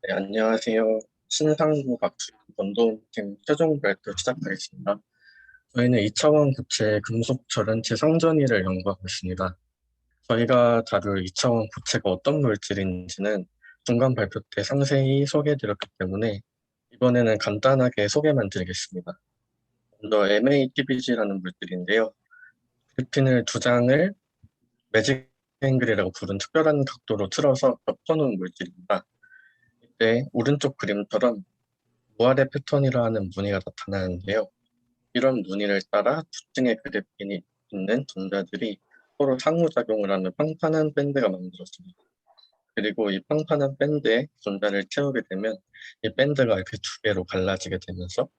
네, 안녕하세요. 신상무 박수 원동팀 최종 발표 시작하겠습니다. 저희는 2차원 고체 금속 절연체 상전이를 연구하고 있습니다. 저희가 다룰 2차원 고체가 어떤 물질인지는 중간 발표 때 상세히 소개해드렸기 때문에 이번에는 간단하게 소개만 드리겠습니다. 먼저 MATBG라는 물질인데요. 그래핀을 두 장을 매직 앵글이라고 부른 특별한 각도로 틀어서 겹쳐놓은 물질입니다. 이때 오른쪽 그림처럼 부활의 패턴이라 하는 무늬가 나타나는데요. 이런 무늬를 따라 두 층의 그래핀이 있는 전자들이 서로 상호작용을 하는 평판한 밴드가 만들어집니다. 그리고 이 평판한 밴드에 전자를 채우게 되면 이 밴드가 이렇게 두 개로 갈라지게 되면서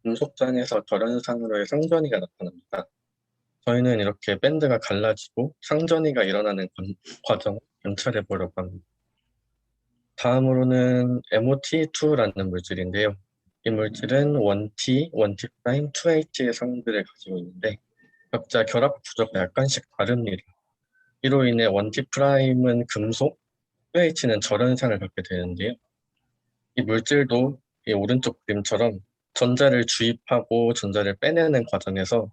금속장에서 절연상으로의 상전이가 나타납니다. 저희는 이렇게 밴드가 갈라지고 상전이가 일어나는 과정을 관찰해 보려고 합니다. 다음으로는 MOT2라는 물질인데요. 이 물질은 1T, 1T 프라임, 2H의 성들을 가지고 있는데 각자 결합 구조가 약간씩 다릅니다. 이로 인해 1T 프라임은 금속, 2H는 절연상을 갖게 되는데요. 이 물질도 이 오른쪽 그림처럼 전자를 주입하고 전자를 빼내는 과정에서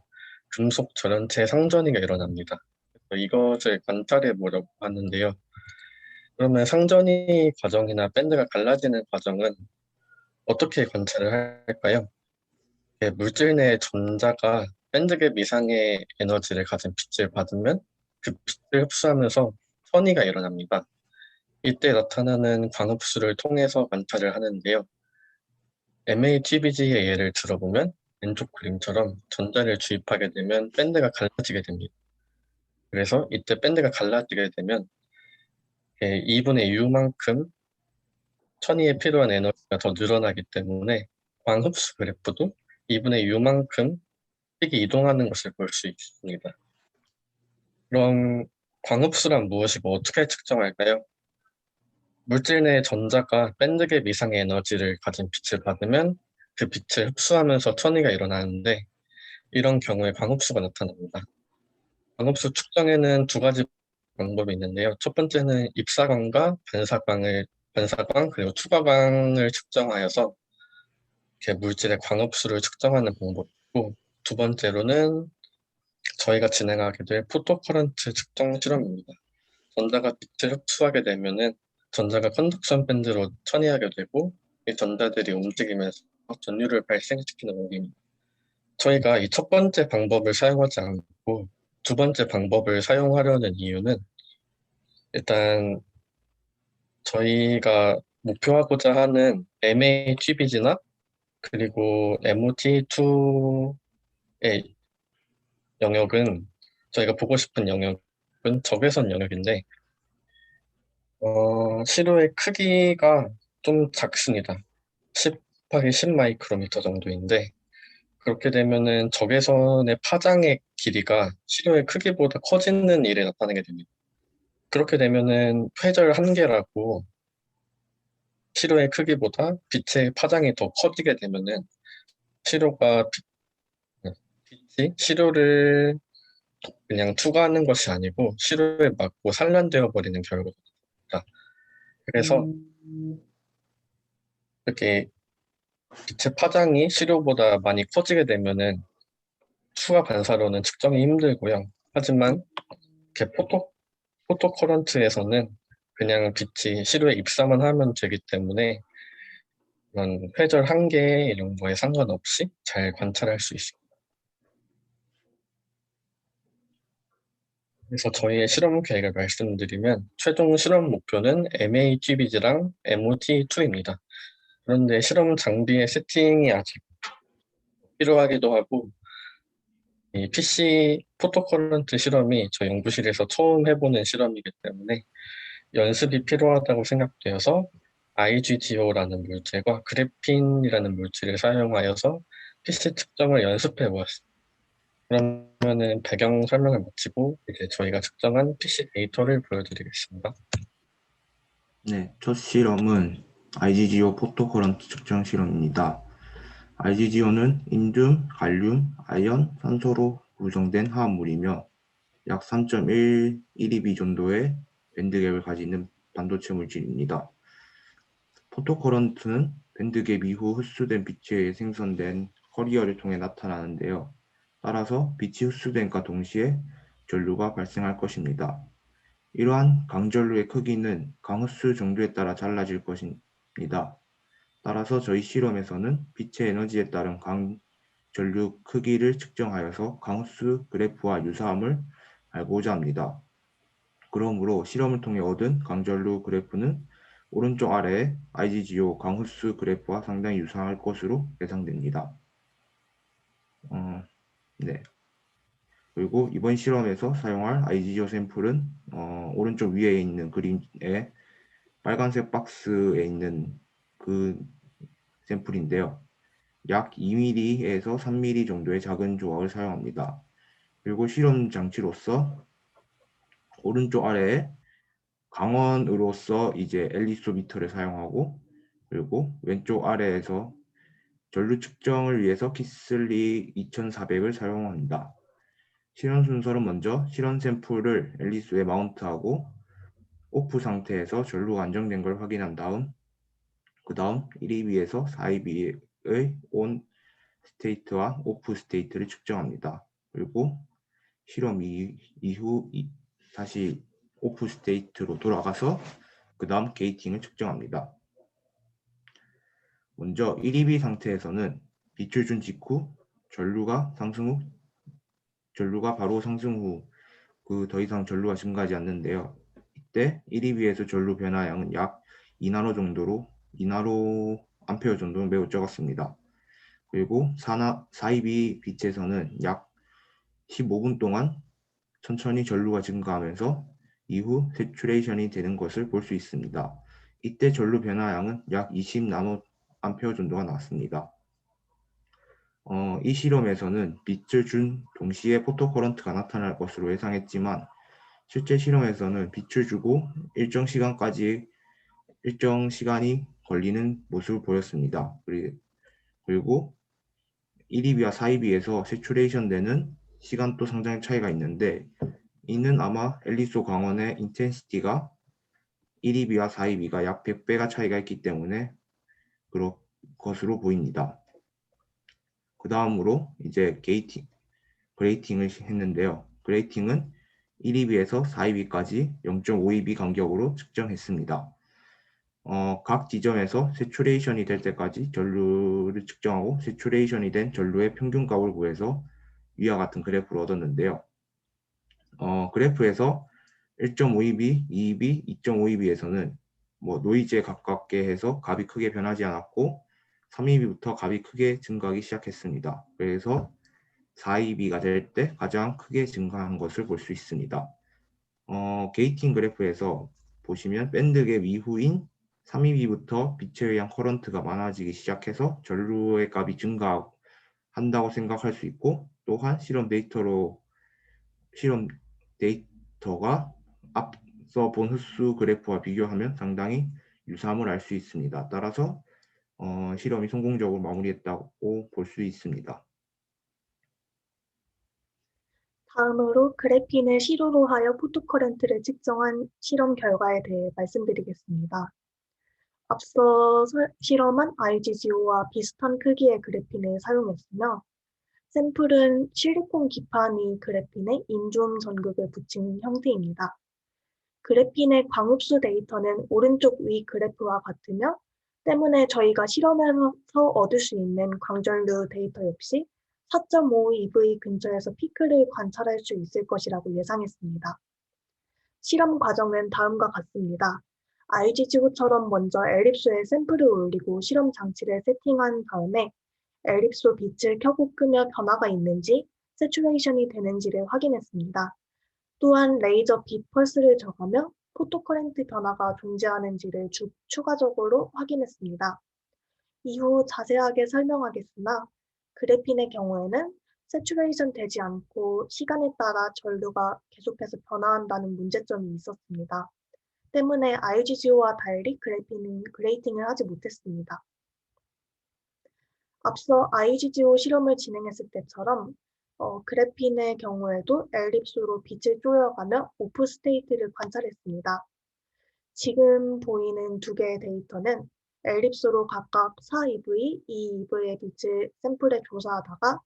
금속 절연체 상전이가 일어납니다. 그래서 이것을 관찰해 보려고 하는데요. 그러면 상전이 과정이나 밴드가 갈라지는 과정은 어떻게 관찰을 할까요? 물질 내 전자가 밴드갭 이상의 에너지를 가진 빛을 받으면 그 빛을 흡수하면서 선의가 일어납니다. 이때 나타나는 광흡수를 통해서 관찰을 하는데요. MATBG의 예를 들어보면 왼쪽 그림처럼 전자를 주입하게 되면 밴드가 갈라지게 됩니다. 그래서 이때 밴드가 갈라지게 되면 2분의 U만큼 천이에 필요한 에너지가 더 늘어나기 때문에 광흡수 그래프도 2분의 U만큼 색이 이동하는 것을 볼 수 있습니다. 그럼 광흡수란 무엇이고 어떻게 측정할까요? 물질 내 전자가 밴드갭 이상의 에너지를 가진 빛을 받으면 그 빛을 흡수하면서 천이가 일어나는데 이런 경우에 광흡수가 나타납니다. 광흡수 측정에는 두 가지 방법이 있는데요. 첫 번째는 입사광과 반사광 그리고 투과광을 측정하여서 이렇게 물질의 광흡수를 측정하는 방법이고 두 번째로는 저희가 진행하게 될 포토커런트 측정 실험입니다. 전자가 빛을 흡수하게 되면은 전자가 컨덕션 밴드로 천이하게 되고 이 전자들이 움직이면서 전류를 발생시키는 원리입니다. 저희가 이 첫 번째 방법을 사용하지 않고 두 번째 방법을 사용하려는 이유는 일단 저희가 목표하고자 하는 MATBG나 그리고 MOT2의 영역은 저희가 보고 싶은 영역은 적외선 영역인데 시료의 크기가 좀 작습니다. 10하기 10 마이크로미터 정도인데 그렇게 되면은 적외선의 파장의 길이가 시료의 크기보다 커지는 일이 나타나게 됩니다. 그렇게 되면은 회절 한계라고 시료의 크기보다 빛의 파장이 더 커지게 되면은 시료가 빛이 시료를 그냥 투과하는 것이 아니고 시료에 맞고 산란되어 버리는 결과가 됩니다. 그래서 이렇게 빛의 파장이 시료보다 많이 커지게 되면은 추가 반사로는 측정이 힘들고요. 하지만 이렇게 포토커런트에서는 그냥 빛이 시료에 입사만 하면 되기 때문에 그런 회절 한계 이런 거에 상관없이 잘 관찰할 수 있습니다. 그래서 저희의 실험 계획을 말씀드리면 최종 실험 목표는 MAGBG랑 MOT2입니다. 그런데 실험 장비의 세팅이 아직 필요하기도 하고 이 PC 포토커런트 실험이 저희 연구실에서 처음 해보는 실험이기 때문에 연습이 필요하다고 생각되어서 IgGO라는 물질과 그래핀이라는 물질을 사용하여서 PC 측정을 연습해 보았습니다. 그러면은 배경 설명을 마치고 이제 저희가 측정한 PC 데이터를 보여드리겠습니다. 네, 첫 실험은 IgGO 포토커런트 측정 실험입니다. IgGO는 인듐, 갈륨, 아연, 산소로 구성된 화합물이며 약 3.1 eV 정도의 밴드갭을 가지는 반도체 물질입니다. 포토커런트는 밴드갭 이후 흡수된 빛에 의해 생성된 커리어를 통해 나타나는데요. 따라서 빛이 흡수됨과 동시에 전류가 발생할 것입니다. 이러한 강전류의 크기는 강흡수 정도에 따라 달라질 것입니다. 따라서 저희 실험에서는 빛의 에너지에 따른 강전류 크기를 측정하여서 강흡수 그래프와 유사함을 알고자 합니다. 그러므로 실험을 통해 얻은 강전류 그래프는 오른쪽 아래의 IgGO 강흡수 그래프와 상당히 유사할 것으로 예상됩니다. 네. 그리고 이번 실험에서 사용할 IgGO 샘플은 오른쪽 위에 있는 그림에 빨간색 박스에 있는 그 샘플인데요. 약 2mm에서 3mm 정도의 작은 조각을 사용합니다. 그리고 실험 장치로서 오른쪽 아래에 강원으로서 이제 앨리소미터를 사용하고, 그리고 왼쪽 아래에서 전류 측정을 위해서 키슬리 2400을 사용합니다. 실험 순서는 먼저 실험 샘플을 앨리스에 마운트하고 오프 상태에서 전류가 안정된 걸 확인한 다음, 그 다음 1EB에서 4EB의 온 스테이트와 오프 스테이트를 측정합니다. 그리고 실험 이후 다시 오프 스테이트로 돌아가서 그 다음 게이팅을 측정합니다. 먼저 1EB 상태에서는 빛을 준 직후 전류가 바로 상승 후 더 이상 전류가 증가하지 않는데요. 이때 1EB에서 전류 변화량은 약 2나노 암페어 정도는 매우 적었습니다. 그리고 4EB 빛에서는 약 15분 동안 천천히 전류가 증가하면서 이후 세츄레이션이 되는 것을 볼 수 있습니다. 이때 전류 변화량은 약 20나노 암페어 정도가 나왔습니다. 이 실험에서는 빛을 준 동시에 포토커런트가 나타날 것으로 예상했지만 실제 실험에서는 빛을 주고 일정 시간이 걸리는 모습을 보였습니다. 그리고 1EB와 4EB에서 세츄레이션 되는 시간도 상당히 차이가 있는데, 이는 아마 앨리소 광원의 인텐시티가 1EB와 4EB가 약 100배가 차이가 있기 때문에 그럴 것으로 보입니다. 그 다음으로 이제 그레이팅을 했는데요. 그레이팅은 1EB에서 4EB까지 0.5EB 간격으로 측정했습니다. 각 지점에서 세츄레이션이 될 때까지 전류를 측정하고 세츄레이션이 된 전류의 평균값을 구해서 위와 같은 그래프를 얻었는데요. 그래프에서 1.5EB, 2EB, 2.5EB에서는 노이즈에 가깝게 해서 값이 크게 변하지 않았고 3EB부터 값이 크게 증가하기 시작했습니다. 그래서 4EB가 될 때 가장 크게 증가한 것을 볼 수 있습니다. 게이팅 그래프에서 보시면 밴드갭 이후인 3EB부터 빛에 의한 커런트가 많아지기 시작해서 전류의 값이 증가한다고 생각할 수 있고, 또한 실험 데이터가 앞서 본 흡수 그래프와 비교하면 상당히 유사함을 알 수 있습니다. 따라서 실험이 성공적으로 마무리했다고 볼 수 있습니다. 다음으로 그래핀을 시료로 하여 포토커런트를 측정한 실험 결과에 대해 말씀드리겠습니다. 앞서 실험은 IgGO와 비슷한 크기의 그래핀을 사용했으며, 샘플은 실리콘 기판 위 그래핀에 인줌 전극을 붙인 형태입니다. 그래핀의 광흡수 데이터는 오른쪽 위 그래프와 같으며, 때문에 저희가 실험에서 얻을 수 있는 광전류 데이터 역시 4.5 EV 근처에서 피크를 관찰할 수 있을 것이라고 예상했습니다. 실험 과정은 다음과 같습니다. IgGO처럼 먼저 엘립소에 샘플을 올리고 실험 장치를 세팅한 다음에 엘립소 빛을 켜고 끄며 변화가 있는지, 세츄레이션이 되는지를 확인했습니다. 또한 레이저 빛 펄스를 적으며 포토커렌트 변화가 존재하는지를 추가적으로 확인했습니다. 이후 자세하게 설명하겠으나, 그래핀의 경우에는 세츄레이션 되지 않고 시간에 따라 전류가 계속해서 변화한다는 문제점이 있었습니다. 때문에 IgGO와 달리 그래핀은 그레이팅을 하지 못했습니다. 앞서 IgGO 실험을 진행했을 때처럼 그래핀의 경우에도 엘립소로 빛을 쪼여가며 오프 스테이트를 관찰했습니다. 지금 보이는 두 개의 데이터는 엘립스로 각각 4EV, 2EV의 빛을 샘플에 조사하다가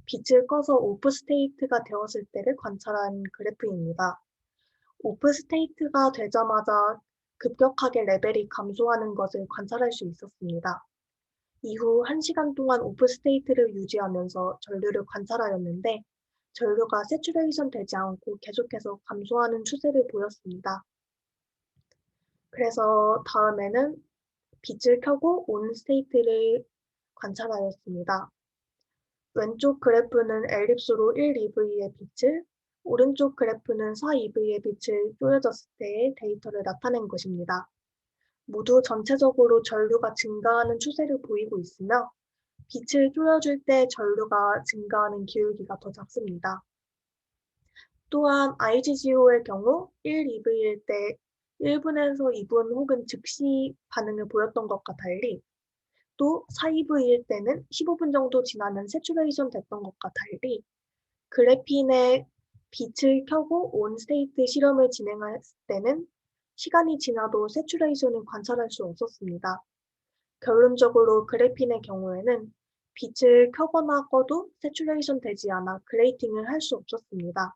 빛을 꺼서 오프 스테이트가 되었을 때를 관찰한 그래프입니다. 오프 스테이트가 되자마자 급격하게 레벨이 감소하는 것을 관찰할 수 있었습니다. 이후 1시간 동안 오프 스테이트를 유지하면서 전류를 관찰하였는데 전류가 세츄레이션 되지 않고 계속해서 감소하는 추세를 보였습니다. 그래서 다음에는 빛을 켜고 온 스테이트를 관찰하였습니다. 왼쪽 그래프는 엘립스로 1EV의 빛을, 오른쪽 그래프는 4EV의 빛을 쪼여졌을 때의 데이터를 나타낸 것입니다. 모두 전체적으로 전류가 증가하는 추세를 보이고 있으며 빛을 쪼여줄 때 전류가 증가하는 기울기가 더 작습니다. 또한 IGGO의 경우 1EV일 때 1분에서 2분 혹은 즉시 반응을 보였던 것과 달리 또 4EV일 때는 15분 정도 지나면 세츄레이션 됐던 것과 달리 그래핀의 빛을 켜고 온 스테이트 실험을 진행했을 때는 시간이 지나도 세츄레이션을 관찰할 수 없었습니다. 결론적으로 그래핀의 경우에는 빛을 켜거나 꺼도 세츄레이션 되지 않아 그레이팅을 할 수 없었습니다.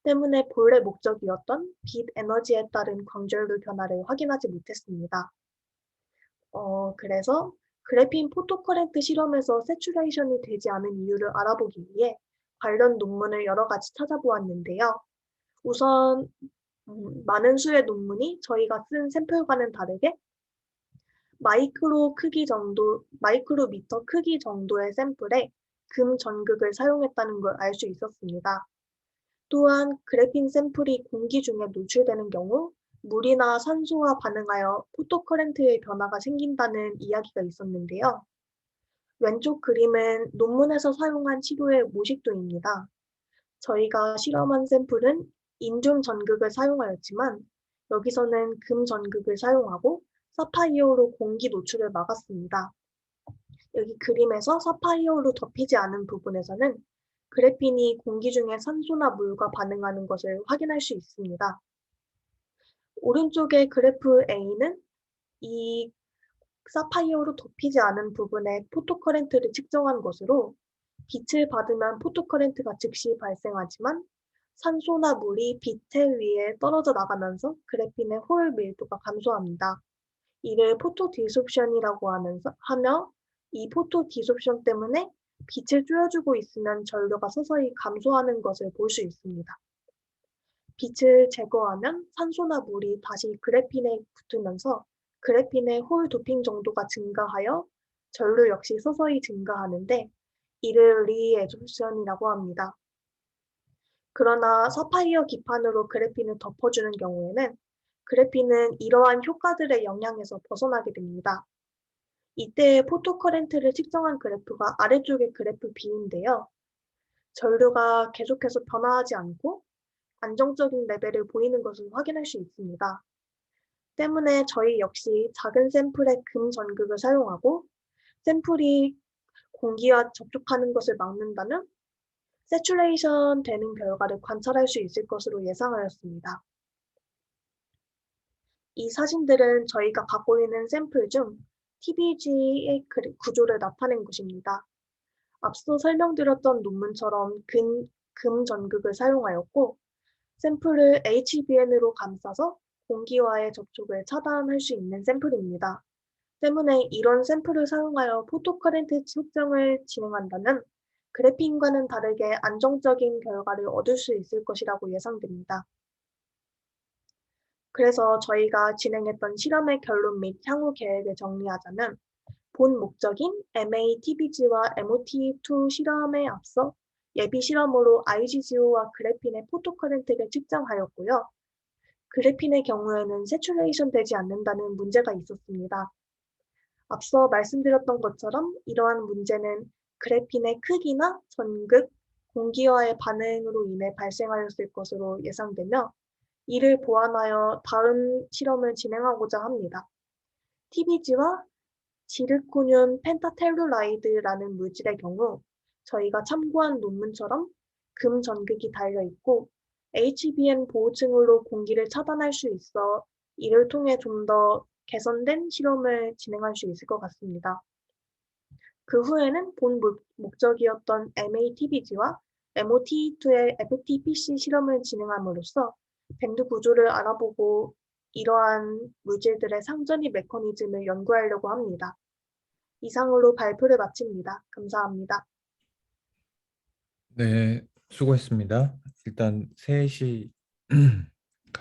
때문에 본래 목적이었던 빛 에너지에 따른 광전류 변화를 확인하지 못했습니다. 그래서 그래핀 포토커렌트 실험에서 세츄레이션이 되지 않은 이유를 알아보기 위해 관련 논문을 여러 가지 찾아보았는데요. 우선 많은 수의 논문이 저희가 쓴 샘플과는 다르게 마이크로미터 크기 정도의 샘플에 금 전극을 사용했다는 걸 알 수 있었습니다. 또한 그래핀 샘플이 공기 중에 노출되는 경우 물이나 산소와 반응하여 포토커렌트의 변화가 생긴다는 이야기가 있었는데요. 왼쪽 그림은 논문에서 사용한 치료의 모식도입니다. 저희가 실험한 샘플은 인중 전극을 사용하였지만 여기서는 금 전극을 사용하고 사파이어로 공기 노출을 막았습니다. 여기 그림에서 사파이어로 덮이지 않은 부분에서는 그래핀이 공기 중에 산소나 물과 반응하는 것을 확인할 수 있습니다. 오른쪽의 그래프 A는 이 사파이어로 덮이지 않은 부분에 포토커렌트를 측정한 것으로 빛을 받으면 포토커렌트가 즉시 발생하지만 산소나 물이 빛의 위에 떨어져 나가면서 그래핀의 홀 밀도가 감소합니다. 이를 포토 디소션이라고 하며 이 포토 디소션 때문에 빛을 쪼여주고 있으면 전류가 서서히 감소하는 것을 볼 수 있습니다. 빛을 제거하면 산소나 물이 다시 그래핀에 붙으면서 그래핀의 홀 도핑 정도가 증가하여 전류 역시 서서히 증가하는데 이를 리에조션이라고 합니다. 그러나 사파이어 기판으로 그래핀을 덮어주는 경우에는 그래핀은 이러한 효과들의 영향에서 벗어나게 됩니다. 이때 포토커렌트를 측정한 그래프가 아래쪽의 그래프 B인데요. 전류가 계속해서 변화하지 않고 안정적인 레벨을 보이는 것을 확인할 수 있습니다. 때문에 저희 역시 작은 샘플의 금 전극을 사용하고 샘플이 공기와 접촉하는 것을 막는다면 세츄레이션 되는 결과를 관찰할 수 있을 것으로 예상하였습니다. 이 사진들은 저희가 갖고 있는 샘플 중 TBG의 구조를 나타낸 것입니다. 앞서 설명드렸던 논문처럼 금 전극을 사용하였고 샘플을 HBN으로 감싸서 공기와의 접촉을 차단할 수 있는 샘플입니다. 때문에 이런 샘플을 사용하여 포토커렌트 측정을 진행한다면 그래핀과는 다르게 안정적인 결과를 얻을 수 있을 것이라고 예상됩니다. 그래서 저희가 진행했던 실험의 결론 및 향후 계획을 정리하자면 본 목적인 MATBG와 MOT2 실험에 앞서 예비 실험으로 IGGO와 그래핀의 포토커렌트를 측정하였고요. 그래핀의 경우에는 세츄레이션 되지 않는다는 문제가 있었습니다. 앞서 말씀드렸던 것처럼 이러한 문제는 그래핀의 크기나 전극, 공기와의 반응으로 인해 발생하였을 것으로 예상되며 이를 보완하여 다음 실험을 진행하고자 합니다. TBG와 지르코늄 펜타텔루라이드라는 물질의 경우 저희가 참고한 논문처럼 금 전극이 달려있고 HBN 보호층으로 공기를 차단할 수 있어 이를 통해 좀 더 개선된 실험을 진행할 수 있을 것 같습니다. 그 후에는 본 목적이었던 MATBG와 MOT2의 FTPC 실험을 진행함으로써 밴드 구조를 알아보고 이러한 물질들의 상전이 메커니즘을 연구하려고 합니다. 이상으로 발표를 마칩니다. 감사합니다. 네, 수고했습니다. 일단 3시